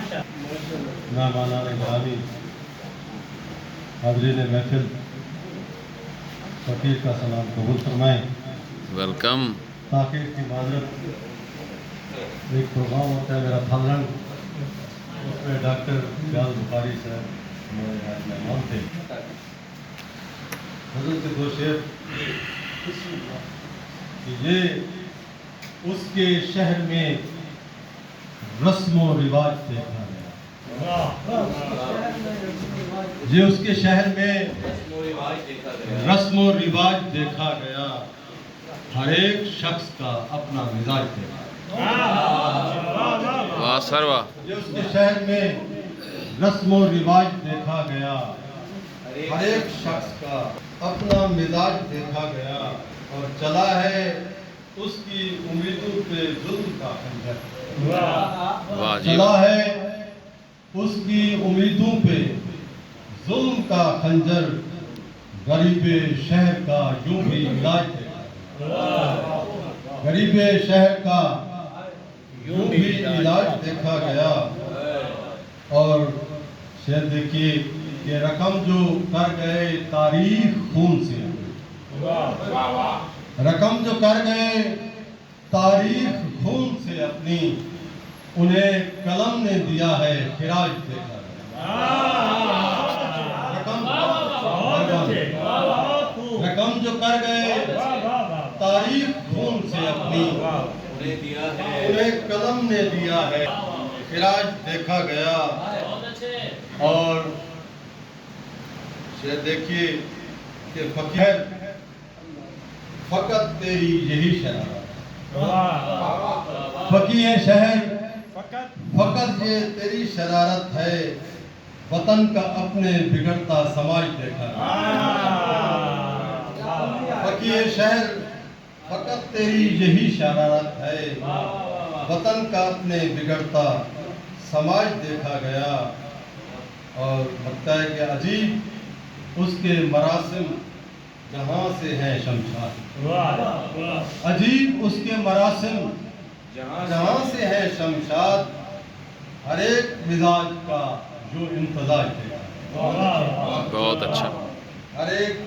مہمانان گرامی، حاضرین محفل، فقیر کا سلام قبول فرمائیں۔ ویلکم۔ تاخیر کی معذرت، ایک پروگرام ہوتا ہے میرا پھل رنگ، اس میں ڈاکٹر فیاض بخاری صاحب ہمارے آج مہمان تھے۔ حضرت کے دو شعر کہ یہ اس کے شہر میں رسم و رواج دیکھا گیا، یہ اس کے شہر میں رسم و رواج دیکھا گیا، ہر ایک شخص کا اپنا مزاج دیکھا گیا۔ واہ سر واہ۔ یہ اس کے شہر میں رسم و رواج دیکھا گیا، ہر ایک شخص کا اپنا مزاج دیکھا گیا، اور چلا ہے اس کی امیدوں پہ ظلم کا خنجر۔ واہ جی۔ چلا ہے اس کی امیدوں پہ ظلم کا خنجر، غریب شہر کا یوں بھی علاج دیکھا گیا، غریب شہر کا یوں بھی علاج دیکھا گیا۔ اور شعر دیکھیے کہ رقم جو کر گئے تاریخ خون سے، رقم جو کر گئے تاریخ خون سے اپنی، انہیں قلم نے دیا ہے خراج دیکھا گیا۔ رقم جو کر گئے تاریخ خون سے اپنی، انہیں قلم نے دیا ہے خراج دیکھا گیا۔ اور شعر دیکھیے کہ فقیر فقط تیری یہی شرارت، فقیر شہر فقط یہ تیری شرارت ہے، وطن کا اپنے بگڑتا سماج دیکھا گیا۔ فقیر شہر فقط تیری یہی شرارت ہے، وطن کا اپنے بگڑتا سماج دیکھا گیا۔ اور لگتا ہے کہ عجیب اس کے مراسم جہاں سے ہیں شمشاد، عجیب اس کے مراسم جہاں سے ہے شمشاد، ہر ایک مزاج کا جو امتزاج دیکھا۔ بہت اچھا۔ ہر ایک